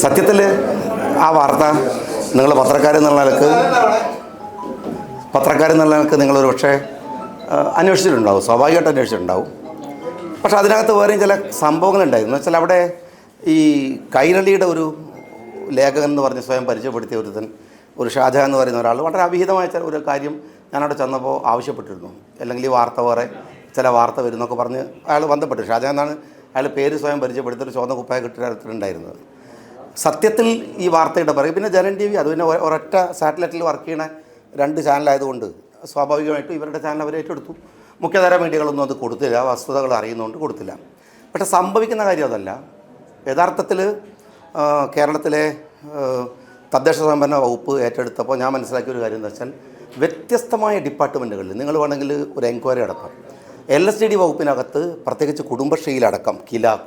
സത്യത്തിൽ ആ വാർത്ത നിങ്ങൾ പത്രക്കാരെന്നുള്ള നിലക്ക് നിങ്ങളൊരു പക്ഷേ അന്വേഷിച്ചിട്ടുണ്ടാവും, സ്വാഭാവികമായിട്ട് അന്വേഷിച്ചിട്ടുണ്ടാവും. പക്ഷെ അതിനകത്ത് വേറെയും ചില സംഭവങ്ങളുണ്ടായിരുന്നു. എന്ന് വെച്ചാൽ അവിടെ ഈ കൈരളിയുടെ ഒരു ലേഖകൻ എന്ന് പറഞ്ഞ് സ്വയം പരിചയപ്പെടുത്തിയ ഒരു ഷാജഹാൻ എന്ന് പറയുന്ന ഒരാൾ വളരെ അവിഹിതമായ ഒരു കാര്യം ഞാനവിടെ ചെന്നപ്പോൾ ആവശ്യപ്പെട്ടിരുന്നു. അല്ലെങ്കിൽ ഈ വാർത്ത വേറെ ചില വാർത്ത വരുന്നൊക്കെ പറഞ്ഞ് അയാൾ ബന്ധപ്പെട്ടു. ഷാജഹാൻ എന്നാണ് അയാൾ പേര് സ്വയം പരിചയപ്പെടുത്തിയിട്ട് ചുവന്ന കുപ്പായ കിട്ടിയിട്ടുണ്ടായിരുന്നത്. സത്യത്തിൽ ഈ വാർത്തയുടെ പറയും. പിന്നെ ജനൻ ടി വി, അത് പിന്നെ ഒരൊറ്റ സാറ്റലൈറ്റിൽ വർക്ക് ചെയ്യണ 2 ചാനലായതുകൊണ്ട് സ്വാഭാവികമായിട്ടും ഇവരുടെ ചാനൽ അവർ ഏറ്റെടുത്തു. മുഖ്യധാര മീഡിയകളൊന്നും അത് കൊടുത്തില്ല, വസ്തുതകൾ അറിയുന്നതുകൊണ്ട് കൊടുത്തില്ല. പക്ഷേ സംഭവിക്കുന്ന കാര്യം അതല്ല. യഥാർത്ഥത്തിൽ കേരളത്തിലെ തദ്ദേശ സ്വയംഭരണ വകുപ്പ് ഏറ്റെടുത്തപ്പോൾ ഞാൻ മനസ്സിലാക്കിയ ഒരു കാര്യം എന്താ വെച്ചാൽ, വ്യത്യസ്തമായ ഡിപ്പാർട്ട്മെൻറ്റുകളിൽ നിങ്ങൾ വേണമെങ്കിൽ ഒരു എൻക്വയറി അടക്കം LSTD വകുപ്പിനകത്ത്, പ്രത്യേകിച്ച് കുടുംബശ്രീയിലടക്കം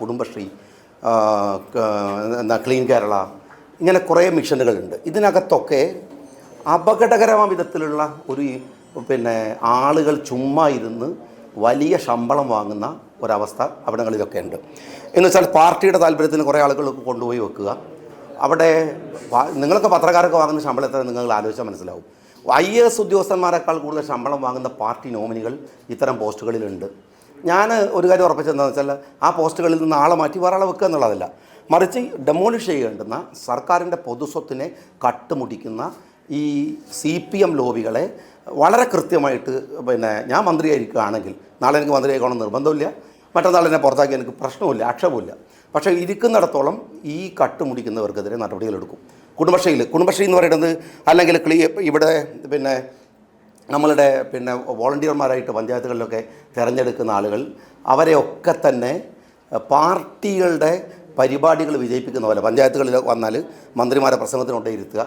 കുടുംബശ്രീ, ക്ലീൻ കേരള, ഇങ്ങനെ കുറേ മിഷനുകളുണ്ട്. ഇതിനകത്തൊക്കെ അപകടകരമായ വിധത്തിലുള്ള ആളുകൾ ചുമ്മാ ഇരുന്ന് വലിയ ശമ്പളം വാങ്ങുന്ന ഒരവസ്ഥ അവിടങ്ങളിലൊക്കെ ഉണ്ട്. എന്ന് വെച്ചാൽ പാർട്ടിയുടെ താല്പര്യത്തിന് കുറേ ആളുകൾ കൊണ്ടുപോയി വെക്കുക. അവിടെ നിങ്ങളൊക്കെ പത്രക്കാരൊക്കെ വാങ്ങുന്ന ശമ്പളം എത്ര നിങ്ങൾ ആലോചിച്ചാൽ മനസ്സിലാവും. IAS ഉദ്യോഗസ്ഥന്മാരെക്കാൾ കൂടുതൽ ശമ്പളം വാങ്ങുന്ന പാർട്ടി നോമിനികൾ ഇത്തരം പോസ്റ്റുകളിലുണ്ട്. ഞാൻ ഒരു കാര്യം ഉറപ്പിച്ചെന്താണെന്ന് വെച്ചാൽ, ആ പോസ്റ്റുകളിൽ നിന്ന് ആളെ മാറ്റി വേറെ ആളെ വെക്കുക എന്നുള്ളതല്ല, മറിച്ച് ഡെമോളിഷ് ചെയ്യേണ്ടുന്ന സർക്കാരിൻ്റെ പൊതുസ്വത്തിനെ കട്ടുമുടിക്കുന്ന ഈ CPM ലോബികളെ വളരെ കൃത്യമായിട്ട് ഞാൻ മന്ത്രിയായിരിക്കുകയാണെങ്കിൽ, നാളെ എനിക്ക് മന്ത്രിയായിക്കോണം നിർബന്ധമില്ല, മറ്റന്നാൾ എന്നെ പുറത്താക്കി എനിക്ക് പ്രശ്നമില്ല, ആക്ഷേപമില്ല. പക്ഷേ ഇരിക്കുന്നിടത്തോളം ഈ കട്ടുമുടിക്കുന്നവർക്കെതിരെ നടപടികളെടുക്കും. കുടുംബശ്രീ എന്ന് പറയുന്നത്, അല്ലെങ്കിൽ ഇവിടെ നമ്മളുടെ വോളണ്ടിയർമാരായിട്ട് പഞ്ചായത്തുകളിലൊക്കെ തിരഞ്ഞെടുക്കുന്ന ആളുകൾ, അവരെയൊക്കെ തന്നെ പാർട്ടികളുടെ പരിപാടികൾ വിജയിപ്പിക്കുന്ന പോലെ പഞ്ചായത്തുകളിൽ വന്നാൽ മന്ത്രിമാരെ പ്രസംഗത്തിനോട്ട് ഇരുത്തുക.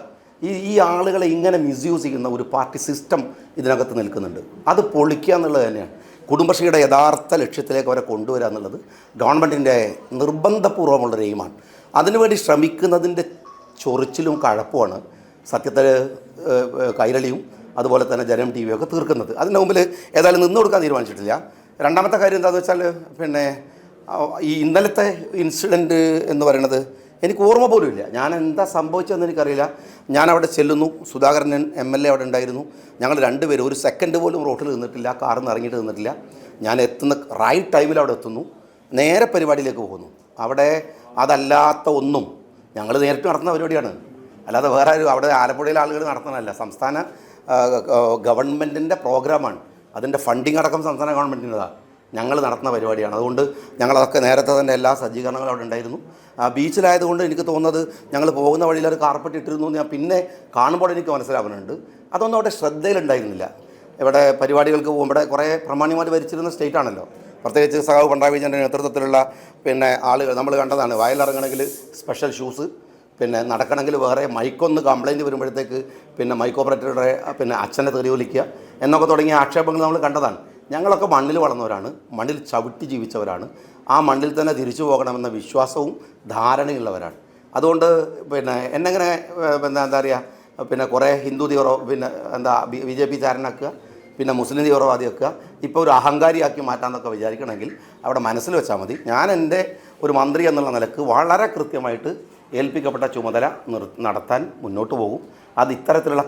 ഈ ആളുകളെ ഇങ്ങനെ മിസ്യൂസ് ചെയ്യുന്ന ഒരു പാർട്ടി സിസ്റ്റം ഇതിനകത്ത് നിൽക്കുന്നുണ്ട്. അത് പൊളിക്കുക എന്നുള്ളത് തന്നെയാണ് കുടുംബശ്രീയുടെ യഥാർത്ഥ ലക്ഷ്യത്തിലേക്ക് അവരെ കൊണ്ടുവരിക എന്നുള്ളത് ഗവൺമെൻറ്റിൻ്റെ നിർബന്ധപൂർവ്വമുള്ളൊരു എയിമാണ്. അതിനുവേണ്ടി ശ്രമിക്കുന്നതിൻ്റെ ചൊറിച്ചിലും കഴപ്പുമാണ് സത്യത്തിൽ കൈരളിയും അതുപോലെ തന്നെ ജനം TV ഒക്കെ തീർക്കുന്നത്. അതിൻ്റെ മുമ്പിൽ ഏതായാലും നിന്ന് കൊടുക്കാൻ തീരുമാനിച്ചിട്ടില്ല. രണ്ടാമത്തെ കാര്യം എന്താണെന്ന് വെച്ചാൽ, ഈ ഇന്നലത്തെ ഇൻസിഡൻറ്റ് എന്ന് പറയുന്നത് എനിക്ക് ഓർമ്മ പോലും ഇല്ല. ഞാൻ എന്താ സംഭവിച്ചതെന്ന് എനിക്കറിയില്ല. ഞാനവിടെ ചെല്ലുന്നു, സുധാകരൻ MLA അവിടെ ഉണ്ടായിരുന്നു. ഞങ്ങൾ 2 പേരും ഒരു സെക്കൻഡ് പോലും റോട്ടിൽ നിന്നിട്ടില്ല, കാറിൽ നിന്ന് ഇറങ്ങിയിട്ട് നിന്നിട്ടില്ല. ഞാൻ എത്തുന്ന റൈറ്റ് ടൈമിൽ അവിടെ എത്തുന്നു, നേരെ പരിപാടിയിലേക്ക് പോകുന്നു. അവിടെ അതല്ലാത്ത ഒന്നും ഞങ്ങൾ നേരിട്ട് നടത്തുന്ന പരിപാടിയാണ്, അല്ലാതെ വേറെ ആരും അവിടെ ആലപ്പുഴയിലെ ആളുകൾ നടത്തുന്നതല്ല. സംസ്ഥാന ഗവൺമെൻറ്റിൻ്റെ പ്രോഗ്രാമാണ്, അതിൻ്റെ ഫണ്ടിങ് അടക്കം സംസ്ഥാന ഗവൺമെൻറ്റിൻ്റെതാണ്. ഞങ്ങൾ നടത്തുന്ന പരിപാടിയാണ്. അതുകൊണ്ട് ഞങ്ങളതൊക്കെ നേരത്തെ തന്നെ എല്ലാ സജ്ജീകരണങ്ങളും അവിടെ ഉണ്ടായിരുന്നു. ബീച്ചിലായതുകൊണ്ട് എനിക്ക് തോന്നുന്നത് ഞങ്ങൾ പോകുന്ന വഴിയിൽ ഒരു കാർപ്പറ്റ് ഇട്ടിരുന്നു ഞാൻ പിന്നെ കാണുമ്പോൾ എനിക്ക് മനസ്സിലാവുന്നുണ്ട്. അതൊന്നും അവിടെ ശ്രദ്ധയിലുണ്ടായിരുന്നില്ല. ഇവിടെ പരിപാടികൾക്ക് പോകുമ്പോൾ കുറേ പ്രമാണിമാർ ഭരിച്ചിരുന്ന സ്റ്റേറ്റാണല്ലോ. പ്രത്യേകിച്ച് സഖാവ് പിണറായി വിജയൻ്റെ നേതൃത്വത്തിലുള്ള ആളുകൾ നമ്മൾ കണ്ടതാണ്. വയലിറങ്ങണമെങ്കിൽ സ്പെഷ്യൽ ഷൂസ്, നടക്കണമെങ്കിൽ വേറെ, മൈക്കൊന്ന് കംപ്ലയിൻറ്റ് വരുമ്പോഴത്തേക്ക് മൈക്ക് ഓപ്പറേറ്ററുടെ അച്ഛനെ തെറി വിളിക്കുക എന്നൊക്കെ തുടങ്ങിയ ആക്ഷേപങ്ങൾ നമ്മൾ കണ്ടതാണ്. ഞങ്ങളൊക്കെ മണ്ണിൽ വളർന്നവരാണ്, മണ്ണിൽ ചവിട്ടി ജീവിച്ചവരാണ്, ആ മണ്ണിൽ തന്നെ തിരിച്ചു പോകണമെന്ന വിശ്വാസവും ധാരണയുള്ളവരാണ്. അതുകൊണ്ട് എന്നെങ്ങനെ എന്താ പറയുക, കുറേ ഹിന്ദു BJP ചാരനാക്കുക, മുസ്ലിം തീവ്രവാദിയാക്കുക, ഇപ്പോൾ ഒരു അഹങ്കാരിയാക്കി മാറ്റാമെന്നൊക്കെ വിചാരിക്കണമെങ്കിൽ അവിടെ മനസ്സിൽ വെച്ചാൽ മതി. ഞാൻ എൻ്റെ ഒരു മന്ത്രി എന്നുള്ള നിലക്ക് വളരെ കൃത്യമായിട്ട് ഏൽപ്പിക്കപ്പെട്ട ചുമതല നടത്താൻ മുന്നോട്ട് പോകും. അത് ഇത്തരത്തിലുള്ള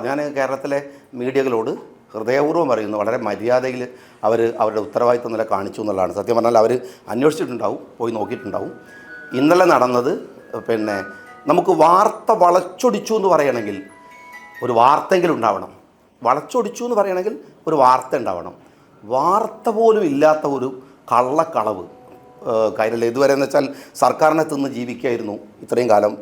ഞാൻ കേരളത്തിലെ മീഡിയകളോട് ഹൃദയപൂർവ്വം പറയുന്നു, വളരെ മര്യാദയിൽ അവരുടെ ഉത്തരവാദിത്വം നില കാണിച്ചു എന്നുള്ളതാണ്. സത്യം പറഞ്ഞാൽ അവർ അന്വേഷിച്ചിട്ടുണ്ടാവും, പോയി നോക്കിയിട്ടുണ്ടാവും. ഇന്നലെ നടന്നത് നമുക്ക് വാർത്ത വളച്ചൊടിച്ചു എന്ന് പറയണമെങ്കിൽ ഒരു വാർത്തയെങ്കിലും ഉണ്ടാവണം. വളച്ചൊടിച്ചു എന്ന് പറയണമെങ്കിൽ ഒരു വാർത്ത ഉണ്ടാവണം. വാർത്ത പോലും ഇല്ലാത്ത ഒരു കള്ളക്കളവ് കൈരളി. ഇതുവരെ എന്ന് വെച്ചാൽ സർക്കാരിനെ തിന്ന് ജീവിക്കായിരുന്നു ഇത്രയും കാലം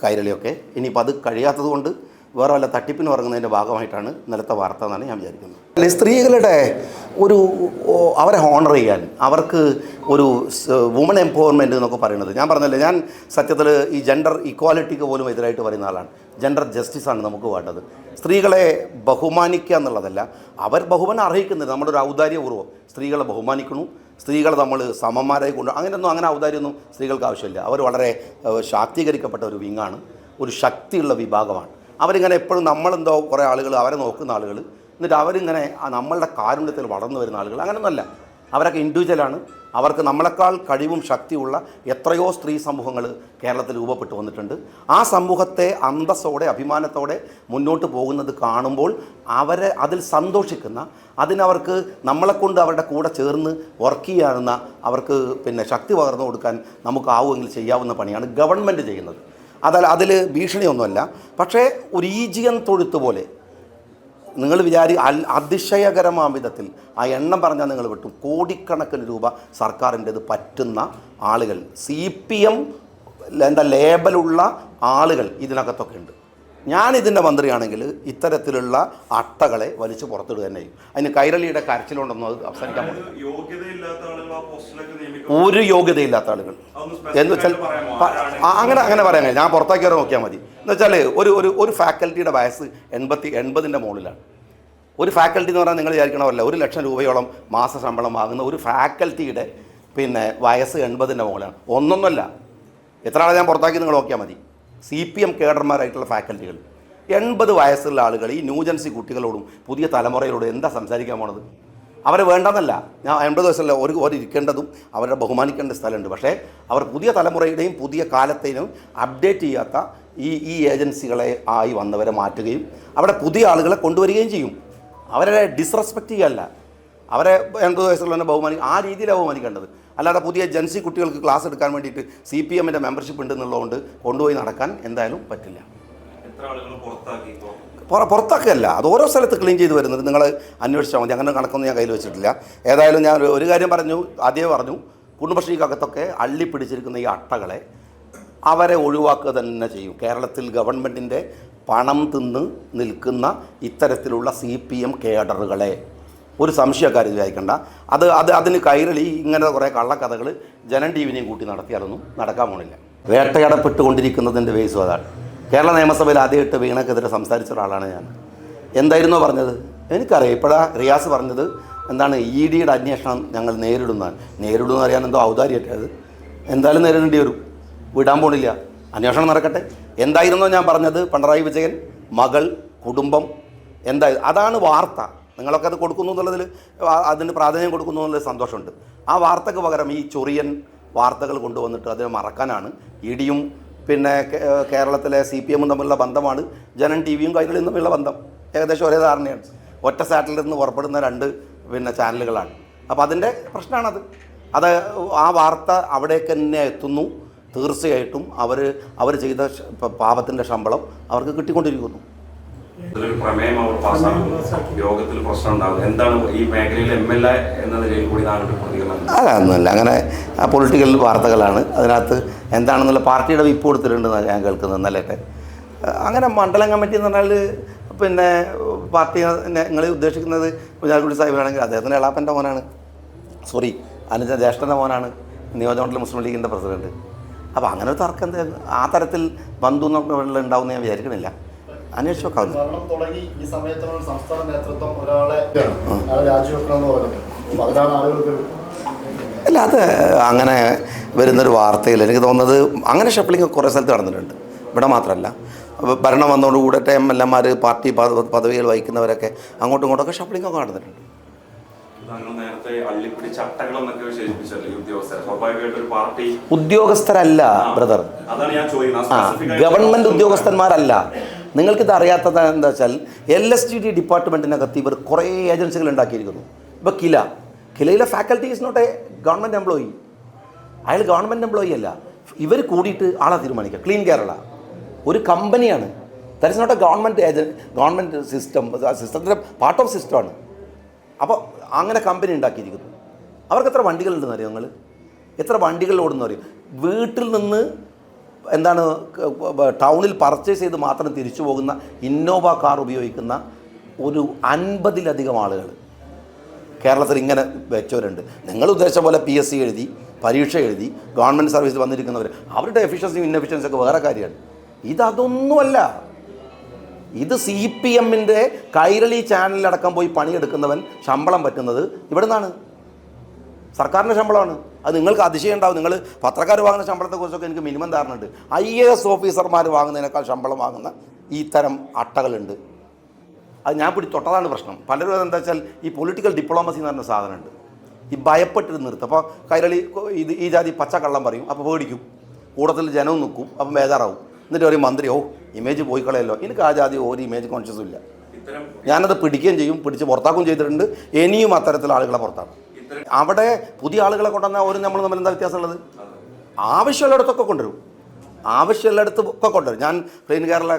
കൈരളിയൊക്കെ. ഇനിയിപ്പോൾ അത് കഴിയാത്തത് കൊണ്ട് വേറെ വല്ല തട്ടിപ്പിന് ഇറങ്ങുന്നതിൻ്റെ ഭാഗമായിട്ടാണ് ഇന്നലത്തെ വാർത്ത എന്നാണ് ഞാൻ വിചാരിക്കുന്നത്. സ്ത്രീകളുടെ അവരെ ഹോണർ ചെയ്യാൻ, അവർക്ക് ഒരു വുമൺ എംപവർമെൻറ്റ് എന്നൊക്കെ പറയുന്നത്, ഞാൻ പറഞ്ഞല്ലേ, ഞാൻ സത്യത്തിൽ ഈ ജെൻഡർ ഇക്വാലിറ്റിക്ക് പോലും എതിരായിട്ട് പറയുന്ന ആളാണ്. ജെൻഡർ ജസ്റ്റിസാണ് നമുക്ക് വേണ്ടത്. സ്ത്രീകളെ ബഹുമാനിക്കുക എന്നുള്ളതല്ല, അവർ ബഹുമാനം അർഹിക്കുന്നത് നമ്മുടെ ഒരു ഔദാര്യപൂർവ്വം സ്ത്രീകളെ ബഹുമാനിക്കണു, സ്ത്രീകളെ നമ്മൾ സമന്മാരായി അങ്ങനെ ഔദാര്യമൊന്നും സ്ത്രീകൾക്ക് ആവശ്യമില്ല. അവർ വളരെ ശാക്തീകരിക്കപ്പെട്ട ഒരു വിങ്ങാണ്, ഒരു ശക്തിയുള്ള വിഭാഗമാണ്. അവരിങ്ങനെ എപ്പോഴും നമ്മളെന്തോ കുറേ ആളുകൾ അവരെ നോക്കുന്ന ആളുകൾ, എന്നിട്ട് അവരിങ്ങനെ നമ്മളുടെ കാരുണ്യത്തിൽ വളർന്നു വരുന്ന ആളുകൾ, അങ്ങനെയൊന്നുമല്ല. അവരൊക്കെ ഇൻഡിവിജ്വലാണ്. അവർക്ക് നമ്മളെക്കാൾ കഴിവും ശക്തിയുള്ള എത്രയോ സ്ത്രീ സമൂഹങ്ങൾ കേരളത്തിൽ രൂപപ്പെട്ടു വന്നിട്ടുണ്ട്. ആ സമൂഹത്തെ അന്തസ്സോടെ അഭിമാനത്തോടെ മുന്നോട്ട് പോകുന്നത് കാണുമ്പോൾ അവരെ അതിൽ സന്തോഷിക്കുന്ന, അതിനവർക്ക് നമ്മളെക്കൊണ്ട് അവരുടെ കൂടെ ചേർന്ന് വർക്ക് ചെയ്യാവുന്ന, അവർക്ക് ശക്തി പകർന്നു കൊടുക്കാൻ നമുക്കാവുമെങ്കിൽ ചെയ്യാവുന്ന പണിയാണ് ഗവൺമെൻറ് ചെയ്യുന്നത്. അതിൽ ഭീഷണിയൊന്നുമല്ല. പക്ഷേ ഒരു ഈജിയൻ തൊഴുത്ത് പോലെ നിങ്ങൾ അതിശയകരമായ വിധത്തിൽ ആ എണ്ണം പറഞ്ഞാൽ നിങ്ങൾ വിട്ടു, കോടിക്കണക്കിന് രൂപ സർക്കാരിൻ്റേത് പറ്റുന്ന ആളുകൾ, CPM ലേബലുള്ള ആളുകൾ ഇതിനകത്തൊക്കെ ഉണ്ട്. ഞാനിതിൻ്റെ മന്ത്രിയാണെങ്കിൽ ഇത്തരത്തിലുള്ള അട്ടകളെ വലിച്ചു പുറത്തിടുക തന്നെ ചെയ്യും. അതിന് കൈരളിയുടെ കരച്ചിലുണ്ടെന്നും അത് അവസാനിക്കാൻ പോകും. ഒരു യോഗ്യതയില്ലാത്ത ആളുകൾ എന്ന് വെച്ചാൽ അങ്ങനെ പറയാൻ കഴിയും. ഞാൻ പുറത്തേക്ക് വരെ നോക്കിയാൽ മതി. എന്ന് വെച്ചാൽ ഒരു ഫാക്കൽറ്റിയുടെ വയസ്സ് 80 മുകളിലാണ്. ഒരു ഫാക്കൽറ്റി എന്ന് പറഞ്ഞാൽ നിങ്ങൾ വിചാരിക്കണമല്ല, 1 ലക്ഷം രൂപയോളം മാസ ശമ്പളം വാങ്ങുന്ന ഒരു ഫാക്കൽറ്റിയുടെ വയസ്സ് 80 മുകളിലാണ്. ഒന്നൊന്നുമല്ല, എത്ര ആളെ ഞാൻ പുറത്താക്കി നിങ്ങൾ നോക്കിയാൽ മതി. CPM കേഡർമാരായിട്ടുള്ള ഫാക്കൽറ്റികൾ 80 വയസ്സുള്ള ആളുകൾ ഈ ന്യൂജൻസി കുട്ടികളോടും പുതിയ തലമുറയോടും എന്താ സംസാരിക്കാൻ പോണത്? അവരെ വേണ്ടെന്നല്ല, ഞാൻ 80 വയസ്സുള്ള ഒരു ഇരിക്കേണ്ടതും അവരെ ബഹുമാനിക്കേണ്ട സ്ഥലമുണ്ട്. പക്ഷേ അവർ പുതിയ തലമുറയുടെയും പുതിയ കാലത്തേനും അപ്ഡേറ്റ് ചെയ്യാത്ത ഈ ഏജൻസികളെ ആയി വന്നവരെ മാറ്റുകയും അവിടെ പുതിയ ആളുകളെ കൊണ്ടുവരികയും ചെയ്യും. അവരെ ഡിസ്റെസ്പെക്റ്റ് ചെയ്യല്ല, അവരെ 80 വയസ്സുള്ള ആ രീതിയിലാണ് ബഹുമാനിക്കേണ്ടത്. അല്ലാതെ പുതിയ ജൻസി കുട്ടികൾക്ക് ക്ലാസ് എടുക്കാൻ വേണ്ടിയിട്ട് CPMൻ്റെ മെമ്പർഷിപ്പ് ഉണ്ടെന്നുള്ളതുകൊണ്ട് കൊണ്ടുപോയി നടക്കാൻ എന്തായാലും പറ്റില്ല. പുറത്താക്കുകയല്ല, അത് ഓരോ സ്ഥലത്ത് ക്ലീൻ ചെയ്ത് വരുന്നത് നിങ്ങൾ അന്വേഷിച്ചാൽ മതി. അങ്ങനെ കണക്കൊന്നും ഞാൻ കയ്യിൽ വെച്ചിട്ടില്ല. ഏതായാലും ഞാൻ ഒരു കാര്യം ആദ്യമേ പറഞ്ഞു, കുടുംബശ്രീക്കകത്തൊക്കെ അള്ളിപ്പിടിച്ചിരിക്കുന്ന ഈ അട്ടകളെ അവരെ ഒഴിവാക്കുക തന്നെ ചെയ്യും. കേരളത്തിൽ ഗവൺമെൻറ്റിൻ്റെ പണം തിന്ന് നിൽക്കുന്ന ഇത്തരത്തിലുള്ള CPM കേഡറുകളെ ഒരു സംശയക്കാരും വിചാരിക്കേണ്ട. അതിന് കൈരളി ഇങ്ങനെ കുറേ കള്ളക്കഥകൾ ജനം TVനെയും കൂട്ടി നടത്തിയാലൊന്നും നടക്കാൻ പോണില്ല. വേട്ടയാടപ്പെട്ടുകൊണ്ടിരിക്കുന്നതിൻ്റെ ബേസും അതാണ്. കേരള നിയമസഭയിൽ ആദ്യമായിട്ട് വീണക്കെതിരെ സംസാരിച്ച ഒരാളാണ് ഞാൻ. എന്തായിരുന്നു പറഞ്ഞത് എനിക്കറിയാം. ഇപ്പോഴാണ് റിയാസ് പറഞ്ഞത് എന്താണ്, EDയുടെ അന്വേഷണം ഞങ്ങൾ നേരിടുമെന്ന് അറിയാൻ എന്തോ ഔദാര്യമായിട്ടത്. എന്തായാലും നേരിടേണ്ടി വരും, വിടാൻ പോണില്ല, അന്വേഷണം നടക്കട്ടെ. എന്തായിരുന്നോ ഞാൻ പറഞ്ഞത്, പിണറായി വിജയൻ, മകൾ, കുടുംബം, എന്തായാലും അതാണ് വാർത്ത. നിങ്ങളൊക്കെ അത് കൊടുക്കുന്നു എന്നുള്ളതിൽ, അതിന് പ്രാധാന്യം കൊടുക്കുന്നു എന്നുള്ളതിൽ സന്തോഷമുണ്ട്. ആ വാർത്തയ്ക്ക് പകരം ഈ ചൊറിയൻ വാർത്തകൾ കൊണ്ടുവന്നിട്ട് അതിനെ മറക്കാനാണ് EDയും കേരളത്തിലെ CPMും തമ്മിലുള്ള ബന്ധമാണ് ജനം TVയും കൈരളിയും തമ്മിലുള്ള ബന്ധം. ഏകദേശം ഒരേ ധാരണയാണ്. ഒറ്റ സാറ്റലൈറ്റിൽ നിന്ന് പുറപ്പെടുന്ന 2 ചാനലുകളാണ്. അപ്പോൾ അതിൻ്റെ പ്രശ്നമാണത്. ആ വാർത്ത അവിടേക്ക് തന്നെ എത്തുന്നു. തീർച്ചയായിട്ടും അവർ ചെയ്ത പാപത്തിൻ്റെ ശമ്പളം അവർക്ക് കിട്ടിക്കൊണ്ടിരിക്കുന്നു. അതൊന്നുമല്ല, അങ്ങനെ പൊളിറ്റിക്കൽ വാർത്തകളാണ്. അതിനകത്ത് എന്താണെന്നുള്ള പാർട്ടിയുടെ വിപ്പ് കൊടുത്തിട്ടുണ്ടെന്നാണ് ഞാൻ കേൾക്കുന്നത്. ഇന്നലെയൊക്കെ അങ്ങനെ മണ്ഡലം കമ്മിറ്റി എന്ന് പറഞ്ഞാൽ പാർട്ടി നിങ്ങൾ ഉദ്ദേശിക്കുന്നത് കുഞ്ഞാലിക്കുട്ടി സാഹിബിനാണെങ്കിൽ അദ്ദേഹത്തിൻ്റെ എളാപ്പൻ്റെ മോനാണ്, അനുജ ജ്യേഷ്ഠൻ്റെ മോനാണ് നിയോജകമണ്ഡലം മുസ്ലിം ലീഗിൻ്റെ പ്രസിഡന്റ്. അപ്പോൾ അങ്ങനെ ഒരു തർക്കം ആ തരത്തിൽ ബന്ധു ഉണ്ടാവുമെന്ന് ഞാൻ വിചാരിക്കണില്ല. അന്വേഷിച്ച് നോക്കാവുന്നു. അല്ല, അത് അങ്ങനെ വരുന്നൊരു വാർത്തയിൽ എനിക്ക് തോന്നുന്നത് അങ്ങനെ ഷഫ്ലിംഗ് കുറേ സ്ഥലത്ത് നടന്നിട്ടുണ്ട്. ഇവിടെ മാത്രമല്ല, ഭരണം വന്നതോടുകൂടെ MLAമാർ, പാർട്ടി പദവികൾ വഹിക്കുന്നവരൊക്കെ അങ്ങോട്ടും ഇങ്ങോട്ടൊക്കെ ഷഫ്ലിംഗൊക്കെ നടന്നിട്ടുണ്ട്. ഉദ്യോഗസ്ഥരല്ല ബ്രദർ, ഗവൺമെൻറ് ഉദ്യോഗസ്ഥന്മാരല്ല. നിങ്ങൾക്കിത് അറിയാത്തത് എന്താ വെച്ചാൽ LSTD ഡിപ്പാർട്ട്മെൻറ്റിനകത്ത് ഇവർ കുറേ ഏജൻസികൾ ഉണ്ടാക്കിയിരിക്കുന്നു. ഇപ്പോൾ കിലയിലെ faculty is not a government employee. അയാൾ ഗവൺമെൻറ് എംപ്ലോയി അല്ല. ഇവർ കൂടിയിട്ട് ആളെ തീരുമാനിക്കുക. ക്ലീൻ കേരള ഒരു കമ്പനിയാണ്. That is not a government സിസ്റ്റത്തിൻ്റെ പാർട്ട് ഓഫ് സിസ്റ്റമാണ്. അപ്പോൾ അങ്ങനെ കമ്പനി ഉണ്ടാക്കിയിരിക്കുന്നു. അവർക്ക് എത്ര വണ്ടികളുണ്ടെന്ന് അറിയോ നിങ്ങൾ? എത്ര വണ്ടികൾ ഓടുന്ന അറിയും? വീട്ടിൽ നിന്ന് ടൗണിൽ പർച്ചേസ് ചെയ്ത് മാത്രം തിരിച്ചു പോകുന്ന ഇന്നോവ കാർ ഉപയോഗിക്കുന്ന ഒരു 50-ലധികം ആളുകൾ കേരളത്തിൽ ഇങ്ങനെ വെച്ചവരുണ്ട്. നിങ്ങൾ ഉദ്ദേശിച്ച പോലെ PSC എഴുതി പരീക്ഷ എഴുതി ഗവൺമെൻറ് സർവീസിൽ വന്നിരിക്കുന്നവർ, അവരുടെ എഫിഷ്യൻസിയും ഇൻഎഫിഷ്യൻസിയും ഒക്കെ വേറെ കാര്യമാണ്. ഇതൊന്നുമല്ല. ഇത് CPMൻ്റെ കൈരളി ചാനലിലടക്കം പോയി പണിയെടുക്കുന്നവൻ ശമ്പളം പറ്റുന്നത് ഇവിടെ നിന്നാണ്. സർക്കാരിൻ്റെ ശമ്പളമാണ്. അത് നിങ്ങൾക്ക് അതിശയം ഉണ്ടാവും. നിങ്ങൾ പത്രക്കാർ വാങ്ങുന്ന ശമ്പളത്തെക്കുറിച്ചൊക്കെ എനിക്ക് മിനിമം ധാരണയുണ്ട്. IAS ഓഫീസർമാർ വാങ്ങുന്നതിനേക്കാൾ ശമ്പളം വാങ്ങുന്ന ഈ തരം അട്ടകളുണ്ട്. അത് ഞാൻ തൊട്ടതാണ് പ്രശ്നം. പലരും എന്താ വെച്ചാൽ ഈ പൊളിറ്റിക്കൽ ഡിപ്ലോമസി എന്ന് പറഞ്ഞ സാധനമുണ്ട്. ഈ ഭയപ്പെട്ടിട്ട് നിർത്തും. അപ്പോൾ കൈരളി ഈ ജാതി പച്ചക്കള്ളം പറയും, അപ്പോൾ പേടിക്കും, കൂടത്തിൽ ജനവും നിൽക്കും, അപ്പം ബേജാറാവും. എന്നിട്ട് പറയും മന്ത്രി ഇമേജ് പോയി കളയല്ലോ. എനിക്ക് ആ ജാതി ഒരു ഇമേജ് കോൺഷ്യസും ഇല്ല. ഞാനത് പിടിക്കുകയും ചെയ്യും, പിടിച്ച് പുറത്താക്കുകയും ചെയ്തിട്ടുണ്ട്. ഇനിയും അത്തരത്തിലുള്ള ആളുകളെ പുറത്താക്കും. അവിടെ പുതിയ ആളുകളെ കൊണ്ടുവന്നാൽ ഒരു നമ്മൾ തമ്മിൽ എന്താ വ്യത്യാസമുള്ളത്? ആവശ്യമുള്ളിടത്തൊക്കെ കൊണ്ടുവരും, ആവശ്യമുള്ളിടത്തൊക്കെ കൊണ്ടുവരും. ഞാൻ ക്ലീൻ കേരള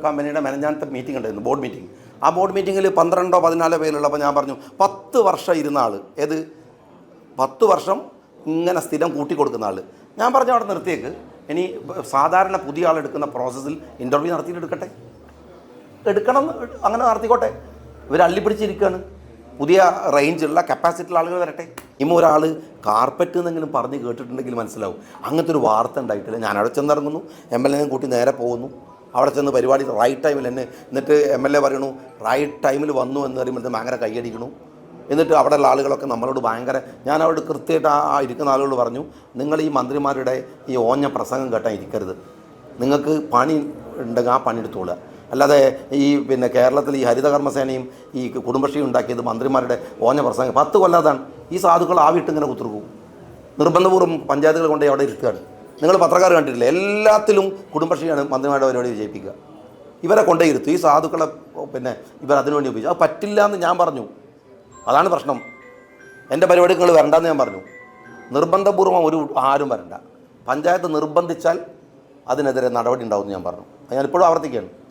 കമ്പനിയുടെ മെനഞ്ഞാനത്തെ മീറ്റിംഗ് ഉണ്ടായിരുന്നു, ബോർഡ് മീറ്റിംഗ്. ആ ബോർഡ് മീറ്റിങ്ങിൽ 12-14 പേരുള്ളപ്പോൾ ഞാൻ പറഞ്ഞു 10 വർഷം ഇരുന്ന ആൾ, 10 വർഷം ഇങ്ങനെ സ്ഥിരം കൂട്ടിക്കൊടുക്കുന്ന ആൾ. ഞാൻ പറഞ്ഞു അവിടെ നിർത്തിയേക്ക്, ഇനി സാധാരണ പുതിയ ആളെടുക്കുന്ന പ്രോസസ്സിൽ ഇൻ്റർവ്യൂ നടത്തിയിട്ട് എടുക്കണം, അങ്ങനെ നടത്തിക്കോട്ടെ. ഇവർ അള്ളിപ്പിടിച്ചിരിക്കുകയാണ്. പുതിയ റേഞ്ചുള്ള കപ്പാസിറ്റിയുള്ള ആളുകൾ വരട്ടെ. ഒരാൾ കാർപ്പറ്റ് എന്നെങ്കിലും പറഞ്ഞ് കേട്ടിട്ടുണ്ടെങ്കിൽ മനസ്സിലാവും. അങ്ങനത്തെ ഒരു വാർത്ത ഉണ്ടായിട്ടില്ല. ഞാൻ അവിടെ ചെന്നിറങ്ങുന്നു, MLA കൂട്ടി നേരെ പോകുന്നു. അവിടെ ചെന്ന് പരിപാടി റൈറ്റ് ടൈമിൽ തന്നെ, എന്നിട്ട് MLA പറയണു റൈറ്റ് ടൈമിൽ വന്നു എന്ന് പറയുമ്പോഴത്തെ ഭയങ്കര കൈയടിക്കണു. എന്നിട്ട് അവിടെയുള്ള ആളുകളൊക്കെ നമ്മളോട് ഭയങ്കര, ഞാൻ അവിടെ കൃത്യമായിട്ട് ഇരിക്കുന്ന ആളുകളോട് പറഞ്ഞു, നിങ്ങൾ ഈ മന്ത്രിമാരുടെ ഈ ഓഞ്ഞ പ്രസംഗം കേട്ടാൽ ഇരിക്കരുത്, നിങ്ങൾക്ക് പണി ഉണ്ടെങ്കിൽ ആ പണി എടുത്തോളുക. അല്ലാതെ കേരളത്തിൽ ഈ ഹരിതകർമ്മസേനയും ഈ കുടുംബശ്രീ ഉണ്ടാക്കിയത് മന്ത്രിമാരുടെ ഓഞ്ഞ പ്രസംഗം 10 കൊല്ലാതാണ്. ഈ സാധുക്കൾ ആവിട്ട് ഇങ്ങനെ കുത്തിർക്കും. നിർബന്ധപൂർവ്വം പഞ്ചായത്തുകൾ കൊണ്ട് അവിടെ ഇരുത്തുകയാണ്. നിങ്ങൾ പത്രക്കാർ കണ്ടിട്ടില്ല, എല്ലാത്തിലും കുടുംബശ്രീയാണ് മന്ത്രിമാരുടെ പരിപാടി വിജയിപ്പിക്കുക. ഇവരെ കൊണ്ടേ ഇരുത്തും. ഈ സാധുക്കളെ ഇവർ അതിനുവേണ്ടി ഉപയോഗിച്ചു. അത് പറ്റില്ല എന്ന് ഞാൻ പറഞ്ഞു. അതാണ് പ്രശ്നം. എൻ്റെ പരിപാടി നിങ്ങൾ വരണ്ടെന്ന് ഞാൻ പറഞ്ഞു. നിർബന്ധപൂർവ്വം ആരും വരണ്ട. പഞ്ചായത്ത് നിർബന്ധിച്ചാൽ അതിനെതിരെ നടപടി ഉണ്ടാവുമെന്ന് ഞാൻ പറഞ്ഞു. ഞാനിപ്പോഴും ആവർത്തിക്കുകയാണ്.